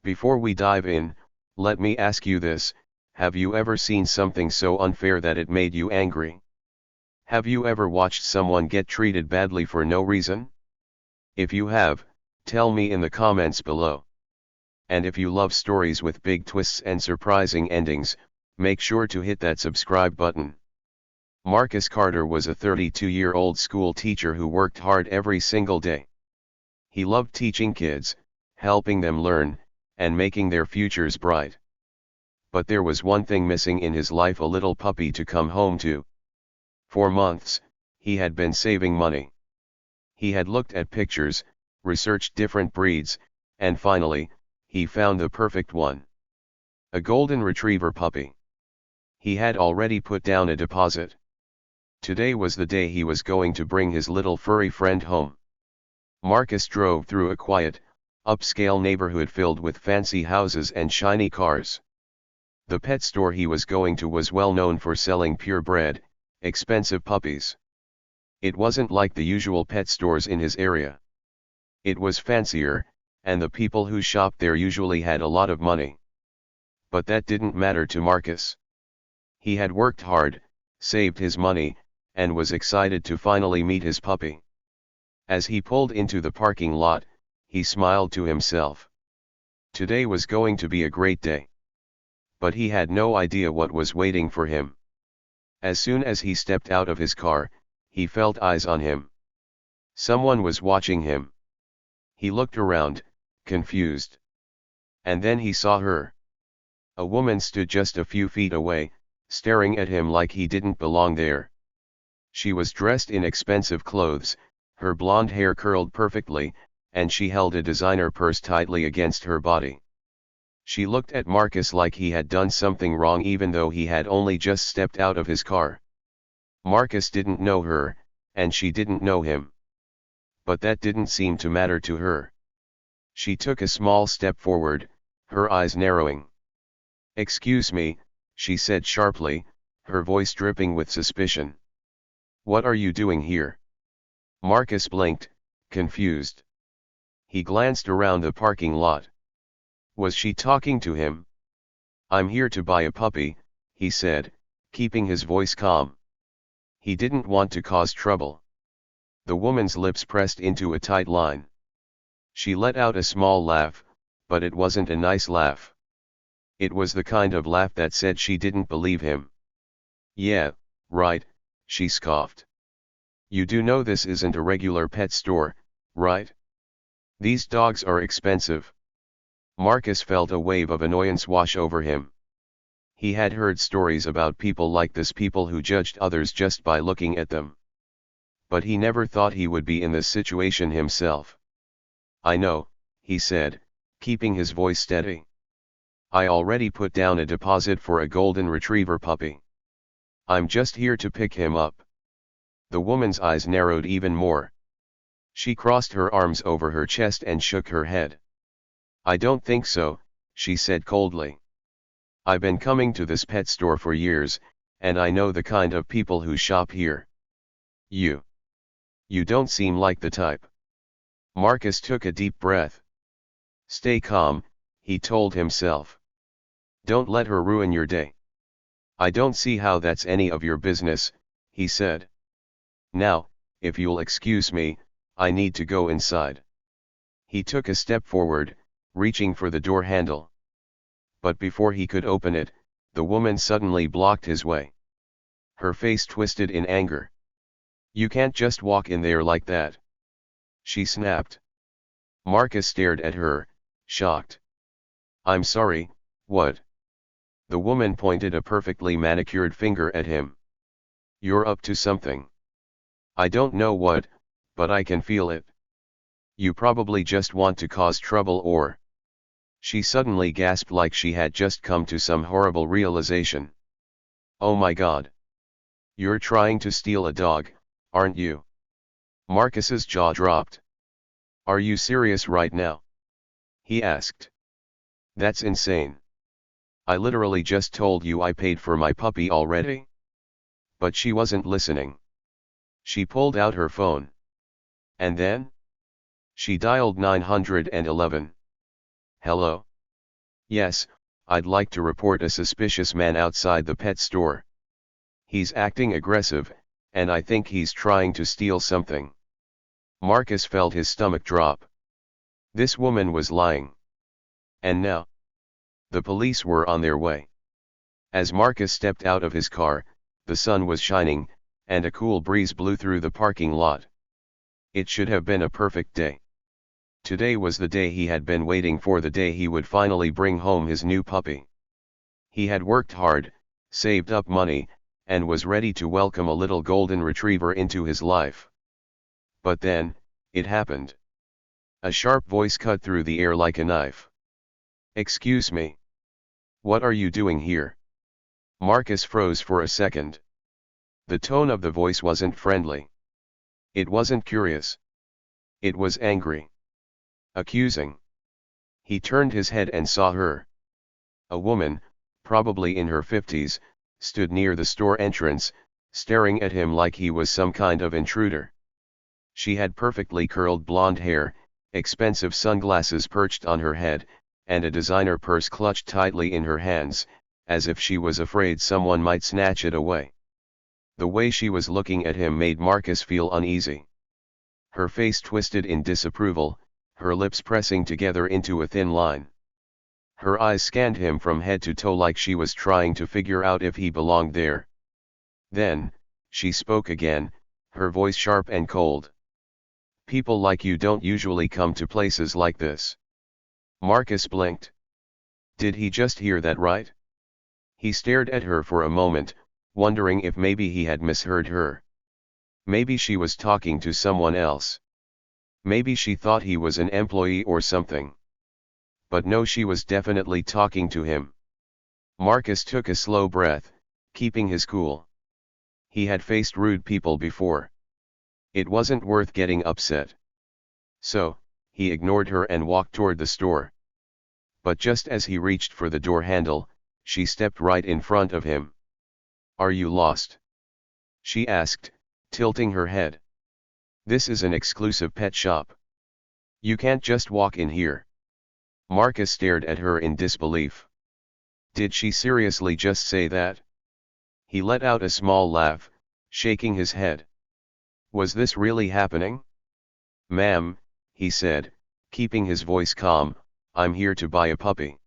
Before we dive in, let me ask you this: have you ever seen something so unfair that it made you angry? Have you ever watched someone get treated badly for no reason? If you have, tell me in the comments below. And if you love stories with big twists and surprising endings, make sure to hit that subscribe button. Marcus Carter was a 32-year-old school teacher who worked hard every single day. He loved teaching kids, helping them learn, and making their futures bright. But there was one thing missing in his life: a little puppy to come home to. For months, he had been saving money. He had looked at pictures, researched different breeds, and finally, he found the perfect one. A golden retriever puppy. He had already put down a deposit. Today was the day he was going to bring his little furry friend home. Marcus drove through a quiet, upscale neighborhood filled with fancy houses and shiny cars. The pet store he was going to was well known for selling purebred, expensive puppies. It wasn't like the usual pet stores in his area. It was fancier, and the people who shopped there usually had a lot of money. But that didn't matter to Marcus. He had worked hard, saved his money, and was excited to finally meet his puppy. As he pulled into the parking lot, he smiled to himself. Today was going to be a great day. But he had no idea what was waiting for him. As soon as he stepped out of his car, he felt eyes on him. Someone was watching him. He looked around, confused. And then he saw her. A woman stood just a few feet away, staring at him like he didn't belong there. She was dressed in expensive clothes, her blonde hair curled perfectly, and she held a designer purse tightly against her body. She looked at Marcus like he had done something wrong even though he had only just stepped out of his car. Marcus didn't know her, and she didn't know him. But that didn't seem to matter to her. She took a small step forward, her eyes narrowing. "Excuse me," she said sharply, her voice dripping with suspicion. "What are you doing here?" Marcus blinked, confused. He glanced around the parking lot. Was she talking to him? "I'm here to buy a puppy," he said, keeping his voice calm. He didn't want to cause trouble. The woman's lips pressed into a tight line. She let out a small laugh, but it wasn't a nice laugh. It was the kind of laugh that said she didn't believe him. "Yeah, right," she scoffed. "You do know this isn't a regular pet store, right? These dogs are expensive." Marcus felt a wave of annoyance wash over him. He had heard stories about people like this, people who judged others just by looking at them. But he never thought he would be in this situation himself. "I know," he said, keeping his voice steady. "I already put down a deposit for a golden retriever puppy. I'm just here to pick him up." The woman's eyes narrowed even more. She crossed her arms over her chest and shook her head. "I don't think so," she said coldly. "I've been coming to this pet store for years, and I know the kind of people who shop here. You don't seem like the type." Marcus took a deep breath. "Stay calm," he told himself. "Don't let her ruin your day." "I don't see how that's any of your business," he said. "Now, if you'll excuse me, I need to go inside." He took a step forward, reaching for the door handle. But before he could open it, the woman suddenly blocked his way. Her face twisted in anger. "You can't just walk in there like that," she snapped. Marcus stared at her, shocked. "I'm sorry, what?" The woman pointed a perfectly manicured finger at him. "You're up to something. I don't know what, but I can feel it. You probably just want to cause trouble or—" She suddenly gasped like she had just come to some horrible realization. "Oh my God. You're trying to steal a dog, aren't you?" Marcus's jaw dropped. "Are you serious right now?" he asked. "That's insane. I literally just told you I paid for my puppy already." But she wasn't listening. She pulled out her phone. And then? She dialed 911. "Hello? Yes, I'd like to report a suspicious man outside the pet store. He's acting aggressive, and I think he's trying to steal something. Marcus felt his stomach drop. This woman was lying. And now, the police were on their way. As Marcus stepped out of his car, the sun was shining, and a cool breeze blew through the parking lot. It should have been a perfect day. Today was the day he had been waiting for, the day he would finally bring home his new puppy. He had worked hard, saved up money, and was ready to welcome a little golden retriever into his life. But then, it happened. A sharp voice cut through the air like a knife. "Excuse me. What are you doing here?" Marcus froze for a second. The tone of the voice wasn't friendly. It wasn't curious. It was angry. Accusing. He turned his head and saw her. A woman, probably in her 50s, stood near the store entrance, staring at him like he was some kind of intruder. She had perfectly curled blonde hair, expensive sunglasses perched on her head, and a designer purse clutched tightly in her hands, as if she was afraid someone might snatch it away. The way she was looking at him made Marcus feel uneasy. Her face twisted in disapproval, her lips pressing together into a thin line. Her eyes scanned him from head to toe like she was trying to figure out if he belonged there. Then, she spoke again, her voice sharp and cold. "People like you don't usually come to places like this." Marcus blinked. Did he just hear that right? He stared at her for a moment, wondering if maybe he had misheard her. Maybe she was talking to someone else. Maybe she thought he was an employee or something. But no, she was definitely talking to him. Marcus took a slow breath, keeping his cool. He had faced rude people before. It wasn't worth getting upset. So, he ignored her and walked toward the store. But just as he reached for the door handle, she stepped right in front of him. "Are you lost?" she asked, tilting her head. "This is an exclusive pet shop. You can't just walk in here." Marcus stared at her in disbelief. Did she seriously just say that? He let out a small laugh, shaking his head. Was this really happening? "Ma'am," he said, keeping his voice calm, "I'm here to buy a puppy."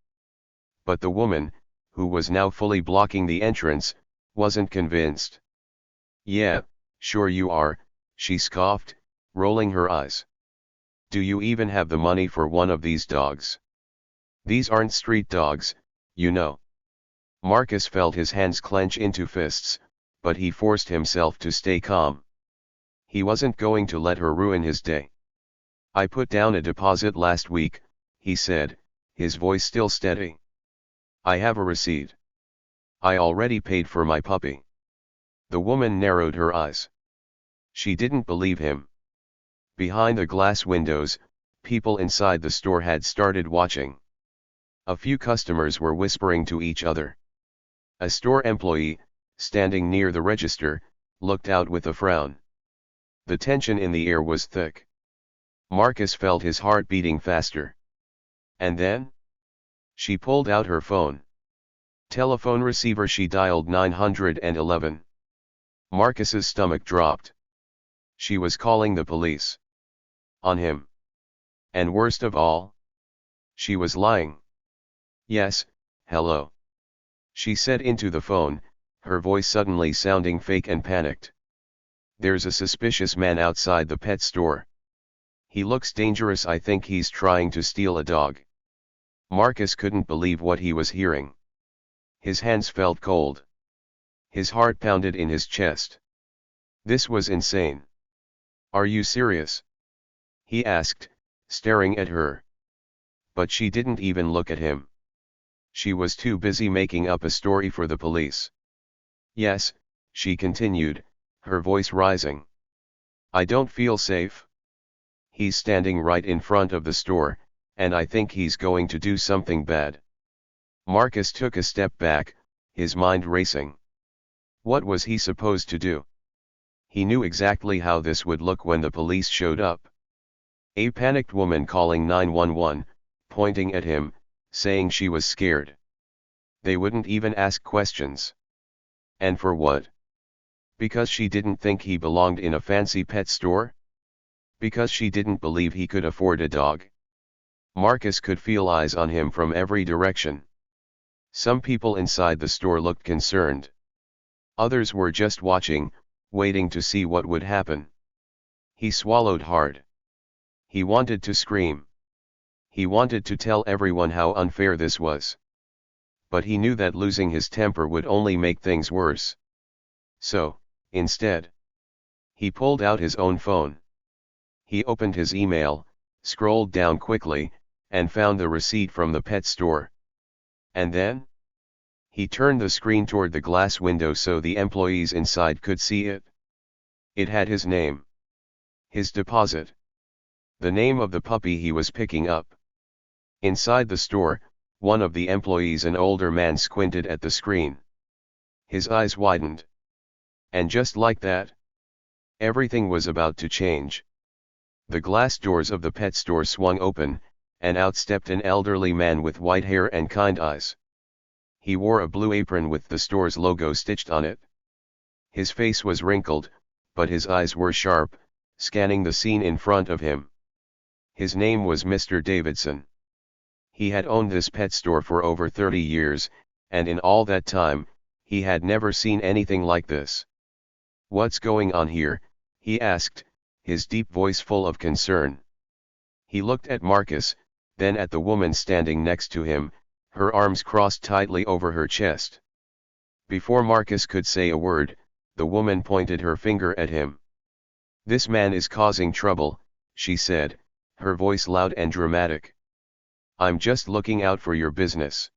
But the woman, who was now fully blocking the entrance, wasn't convinced. "Yeah, sure you are," she scoffed, rolling her eyes. "Do you even have the money for one of these dogs? These aren't street dogs, you know." Marcus felt his hands clench into fists, but he forced himself to stay calm. He wasn't going to let her ruin his day. "I put down a deposit last week," he said, his voice still steady. "I have a receipt. I already paid for my puppy." The woman narrowed her eyes. She didn't believe him. Behind the glass windows, people inside the store had started watching. A few customers were whispering to each other. A store employee, standing near the register, looked out with a frown. The tension in the air was thick. Marcus felt his heart beating faster. And then? She pulled out her phone. Telephone receiver, she dialed 911. Marcus's stomach dropped. She was calling the police. On him. And worst of all, she was lying. "Yes, hello," she said into the phone, her voice suddenly sounding fake and panicked. "There's a suspicious man outside the pet store. He looks dangerous. I think he's trying to steal a dog." Marcus couldn't believe what he was hearing. His hands felt cold. His heart pounded in his chest. This was insane. "Are you serious?" he asked, staring at her. But she didn't even look at him. She was too busy making up a story for the police. "Yes," she continued, her voice rising. "I don't feel safe. He's standing right in front of the store, and I think he's going to do something bad." Marcus took a step back, his mind racing. What was he supposed to do? He knew exactly how this would look when the police showed up. A panicked woman calling 911, pointing at him, saying she was scared. They wouldn't even ask questions. And for what? Because she didn't think he belonged in a fancy pet store? Because she didn't believe he could afford a dog? Marcus could feel eyes on him from every direction. Some people inside the store looked concerned. Others were just watching, waiting to see what would happen. He swallowed hard. He wanted to scream. He wanted to tell everyone how unfair this was. But he knew that losing his temper would only make things worse. So, instead, he pulled out his own phone. He opened his email, scrolled down quickly, and found the receipt from the pet store. And then? He turned the screen toward the glass window so the employees inside could see it. It had his name. His deposit. The name of the puppy he was picking up. Inside the store, one of the employees, an older man, squinted at the screen. His eyes widened. And just like that, everything was about to change. The glass doors of the pet store swung open, and out stepped an elderly man with white hair and kind eyes. He wore a blue apron with the store's logo stitched on it. His face was wrinkled, but his eyes were sharp, scanning the scene in front of him. His name was Mr. Davidson. He had owned this pet store for over 30 years, and in all that time, he had never seen anything like this. "What's going on here?" he asked, his deep voice full of concern. He looked at Marcus, then at the woman standing next to him, her arms crossed tightly over her chest. Before Marcus could say a word, the woman pointed her finger at him. "This man is causing trouble," she said, her voice loud and dramatic. "I'm just looking out for your business."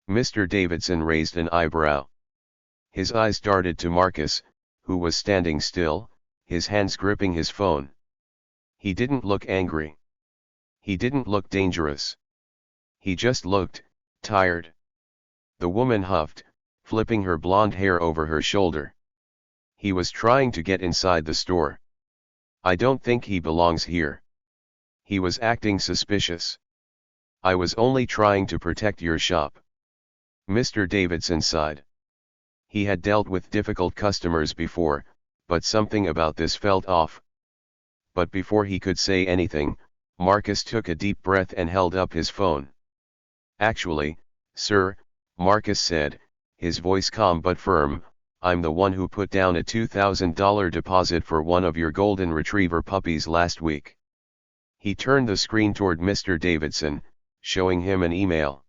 Mr. Davidson raised an eyebrow. His eyes darted to Marcus, who was standing still, his hands gripping his phone. He didn't look angry. He didn't look dangerous. He just looked tired. The woman huffed, flipping her blonde hair over her shoulder. "He was trying to get inside the store. I don't think he belongs here. He was acting suspicious. I was only trying to protect your shop." Mr. Davidson sighed. He had dealt with difficult customers before, but something about this felt off. But before he could say anything, Marcus took a deep breath and held up his phone. "Actually, sir," Marcus said, his voice calm but firm, "I'm the one who put down a $2,000 deposit for one of your golden retriever puppies last week." He turned the screen toward Mr. Davidson, showing him an email.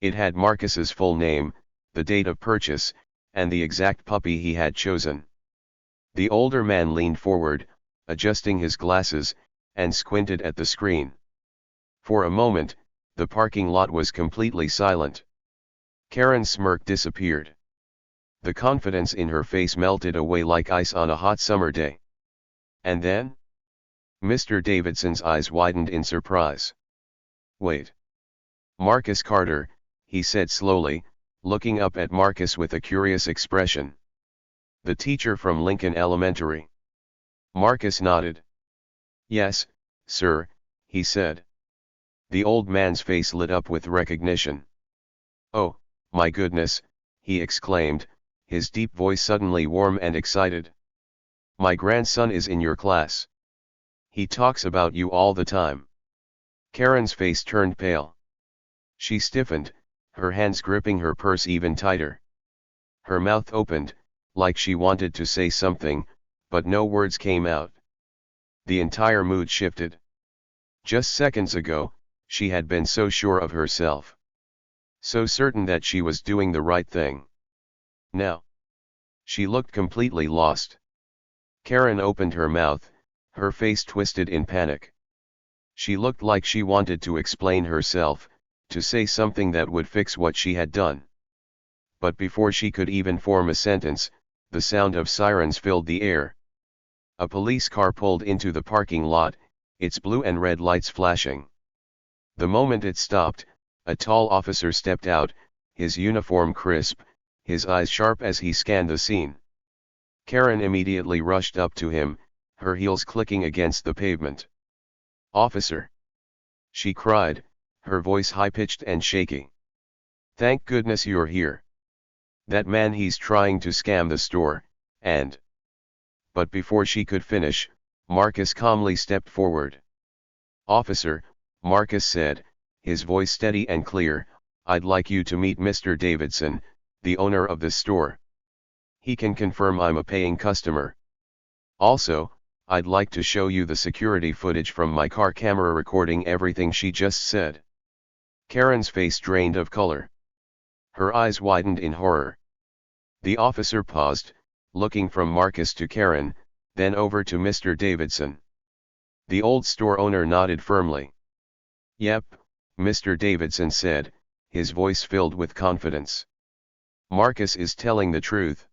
It had Marcus's full name, the date of purchase, and the exact puppy he had chosen. The older man leaned forward, adjusting his glasses, and squinted at the screen. For a moment, the parking lot was completely silent. Karen's smirk disappeared. The confidence in her face melted away like ice on a hot summer day. And then? Mr. Davidson's eyes widened in surprise. "Wait. Marcus Carter," he said slowly, looking up at Marcus with a curious expression. "The teacher from Lincoln Elementary." Marcus nodded. "Yes, sir," he said. The old man's face lit up with recognition. "Oh, my goodness," he exclaimed, his deep voice suddenly warm and excited. "My grandson is in your class. He talks about you all the time." Karen's face turned pale. She stiffened, her hands gripping her purse even tighter. Her mouth opened, like she wanted to say something, but no words came out. The entire mood shifted. Just seconds ago, she had been so sure of herself. So certain that she was doing the right thing. Now, she looked completely lost. Karen opened her mouth, her face twisted in panic. She looked like she wanted to explain herself, to say something that would fix what she had done. But before she could even form a sentence, the sound of sirens filled the air. A police car pulled into the parking lot, its blue and red lights flashing. The moment it stopped, a tall officer stepped out, his uniform crisp, his eyes sharp as he scanned the scene. Karen immediately rushed up to him, her heels clicking against the pavement. "Officer!" she cried, her voice high-pitched and shaky. "Thank goodness you're here. That man, he's trying to scam the store, and—" But before she could finish, Marcus calmly stepped forward. "Officer," Marcus said, his voice steady and clear, "I'd like you to meet Mr. Davidson, the owner of this store. He can confirm I'm a paying customer. Also, I'd like to show you the security footage from my car camera recording everything she just said." Karen's face drained of color. Her eyes widened in horror. The officer paused, looking from Marcus to Karen, then over to Mr. Davidson. The old store owner nodded firmly. "Yep," Mr. Davidson said, his voice filled with confidence. "Marcus is telling the truth.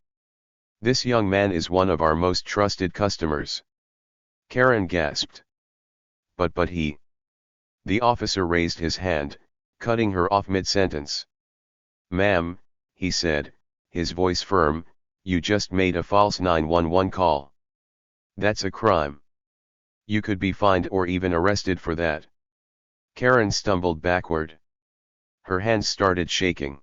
This young man is one of our most trusted customers." Karen gasped. But he..." The officer raised his hand, cutting her off mid-sentence. "Ma'am," he said, his voice firm, "you just made a false 911 call. That's a crime. You could be fined or even arrested for that." Karen stumbled backward. Her hands started shaking.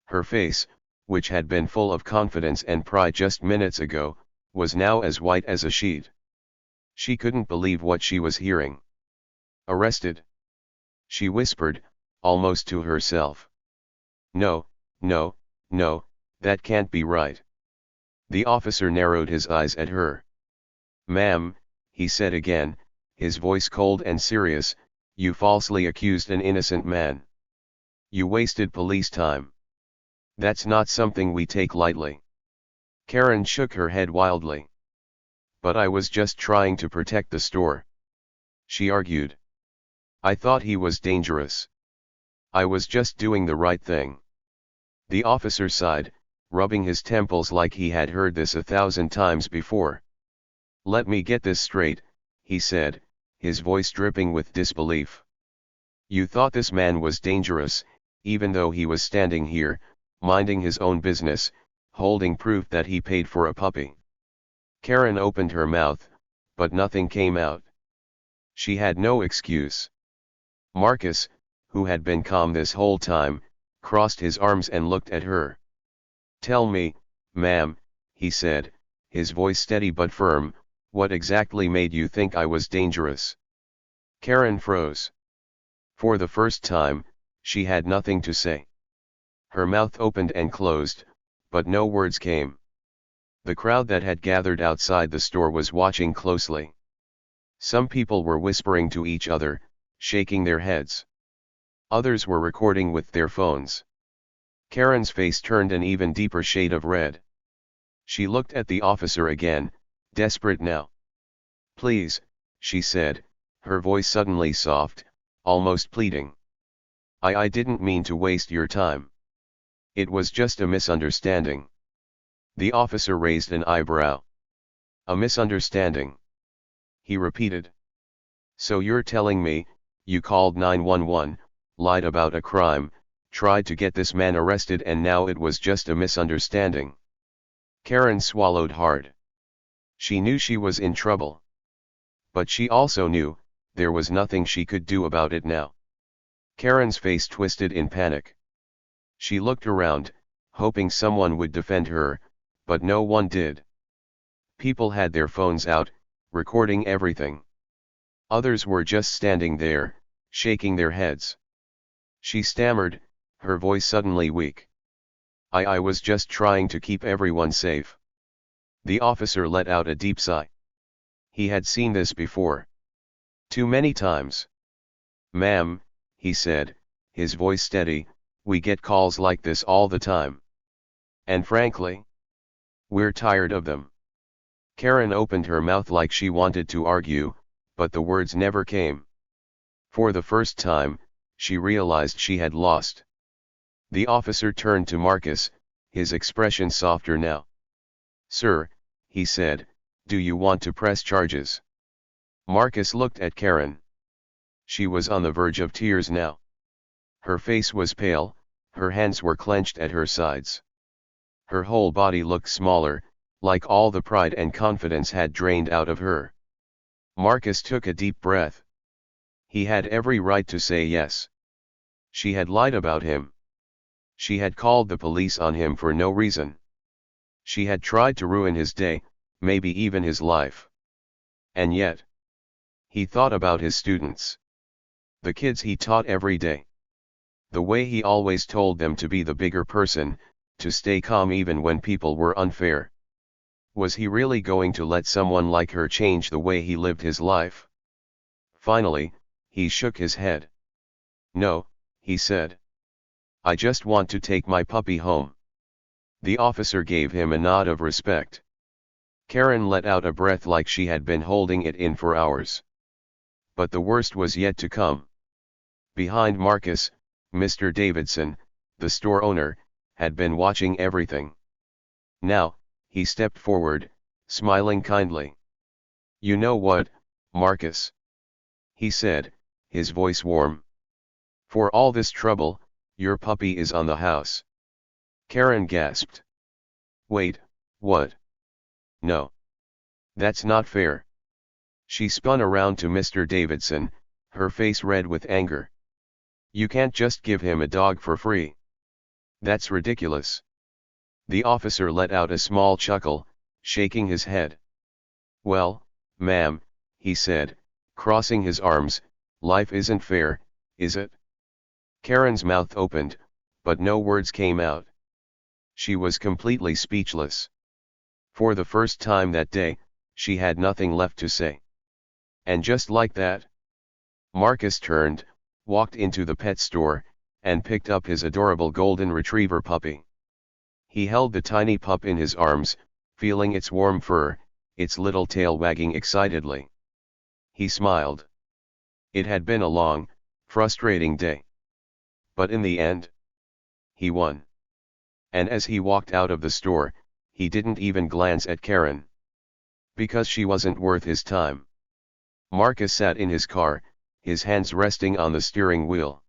Her face, which had been full of confidence and pride just minutes ago, was now as white as a sheet. She couldn't believe what she was hearing. "Arrested?" she whispered, almost to herself. "No, no, no, that can't be right." The officer narrowed his eyes at her. "Ma'am," he said again, his voice cold and serious, "you falsely accused an innocent man. You wasted police time. That's not something we take lightly." Karen shook her head wildly. "But I was just trying to protect the store," she argued. "I thought he was dangerous. I was just doing the right thing." The officer sighed, rubbing his temples like he had heard this 1,000 times before. "Let me get this straight," he said, his voice dripping with disbelief. "You thought this man was dangerous, even though he was standing here, minding his own business, holding proof that he paid for a puppy." Karen opened her mouth, but nothing came out. She had no excuse. Marcus, who had been calm this whole time, crossed his arms and looked at her. "Tell me, ma'am," he said, his voice steady but firm, "what exactly made you think I was dangerous?" Karen froze. For the first time, she had nothing to say. Her mouth opened and closed, but no words came. The crowd that had gathered outside the store was watching closely. Some people were whispering to each other, shaking their heads. Others were recording with their phones. Karen's face turned an even deeper shade of red. She looked at the officer again, desperate now. "Please," she said, her voice suddenly soft, almost pleading. I didn't mean to waste your time. It was just a misunderstanding." The officer raised an eyebrow. "A misunderstanding?" he repeated. "So you're telling me, you called 911, lied about a crime, tried to get this man arrested, and now it was just a misunderstanding?" Karen swallowed hard. She knew she was in trouble. But she also knew, there was nothing she could do about it now. Karen's face twisted in panic. She looked around, hoping someone would defend her, but no one did. People had their phones out, recording everything. Others were just standing there, shaking their heads. She stammered, her voice suddenly weak. I was just trying to keep everyone safe." The officer let out a deep sigh. He had seen this before. Too many times. "Ma'am," he said, his voice steady, "we get calls like this all the time. And frankly, we're tired of them." Karen opened her mouth like she wanted to argue, but the words never came. For the first time, she realized she had lost. The officer turned to Marcus, his expression softer now. "Sir," he said, "do you want to press charges?" Marcus looked at Karen. She was on the verge of tears now. Her face was pale, her hands were clenched at her sides. Her whole body looked smaller, like all the pride and confidence had drained out of her. Marcus took a deep breath. He had every right to say yes. She had lied about him. She had called the police on him for no reason. She had tried to ruin his day, maybe even his life. And yet, he thought about his students. The kids he taught every day. The way he always told them to be the bigger person, to stay calm even when people were unfair. Was he really going to let someone like her change the way he lived his life? Finally, he shook his head. No, he said. I just want to take my puppy home. The officer gave him a nod of respect. Karen let out a breath like she had been holding it in for hours. But the worst was yet to come. Behind Marcus, Mr. Davidson, the store owner, had been watching everything. Now, he stepped forward, smiling kindly. You know what, Marcus? He said, his voice warm. For all this trouble, your puppy is on the house. Karen gasped. Wait, what? No. That's not fair. She spun around to Mr. Davidson, her face red with anger. You can't just give him a dog for free. That's ridiculous. The officer let out a small chuckle, shaking his head. Well, ma'am, he said, crossing his arms, life isn't fair, is it? Karen's mouth opened, but no words came out. She was completely speechless. For the first time that day, she had nothing left to say. And just like that, Marcus turned, walked into the pet store, and picked up his adorable golden retriever puppy. He held the tiny pup in his arms, feeling its warm fur, its little tail wagging excitedly. He smiled. It had been a long, frustrating day. But in the end, he won. And as he walked out of the store, he didn't even glance at Karen. Because she wasn't worth his time. Marcus sat in his car, his hands resting on the steering wheel.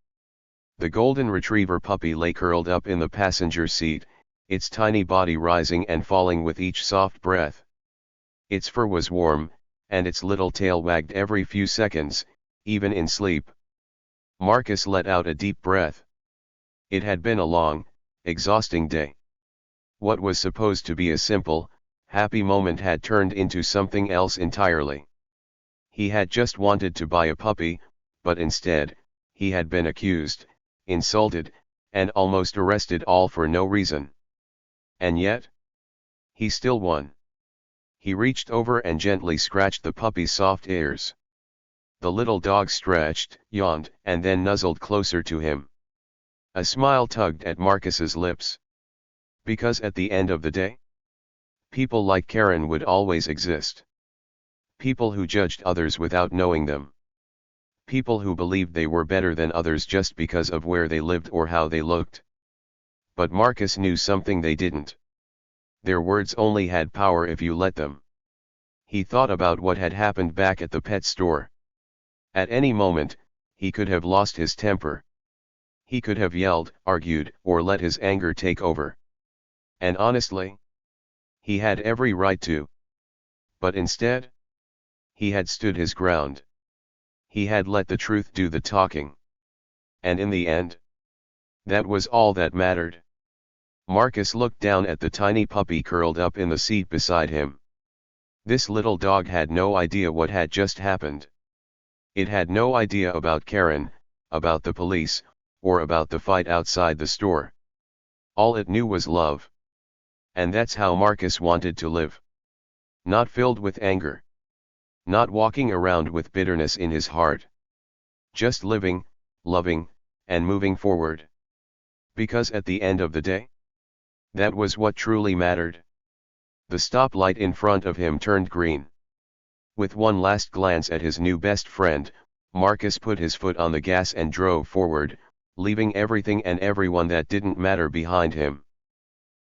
The golden retriever puppy lay curled up in the passenger seat, its tiny body rising and falling with each soft breath. Its fur was warm, and its little tail wagged every few seconds, even in sleep. Marcus let out a deep breath. It had been a long, exhausting day. What was supposed to be a simple, happy moment had turned into something else entirely. He had just wanted to buy a puppy, but instead, he had been accused, insulted, and almost arrested, all for no reason. And yet, he still won. He reached over and gently scratched the puppy's soft ears. The little dog stretched, yawned, and then nuzzled closer to him. A smile tugged at Marcus's lips. Because at the end of the day, people like Karen would always exist. People who judged others without knowing them. People who believed they were better than others just because of where they lived or how they looked. But Marcus knew something they didn't. Their words only had power if you let them. He thought about what had happened back at the pet store. At any moment, he could have lost his temper. He could have yelled, argued, or let his anger take over. And honestly, he had every right to. But instead, he had stood his ground. He had let the truth do the talking. And in the end, that was all that mattered. Marcus looked down at the tiny puppy curled up in the seat beside him. This little dog had no idea what had just happened. It had no idea about Karen, about the police, or about the fight outside the store. All it knew was love. And that's how Marcus wanted to live. Not filled with anger. Not walking around with bitterness in his heart. Just living, loving, and moving forward. Because at the end of the day, that was what truly mattered. The stoplight in front of him turned green. With one last glance at his new best friend, Marcus put his foot on the gas and drove forward, leaving everything and everyone that didn't matter behind him.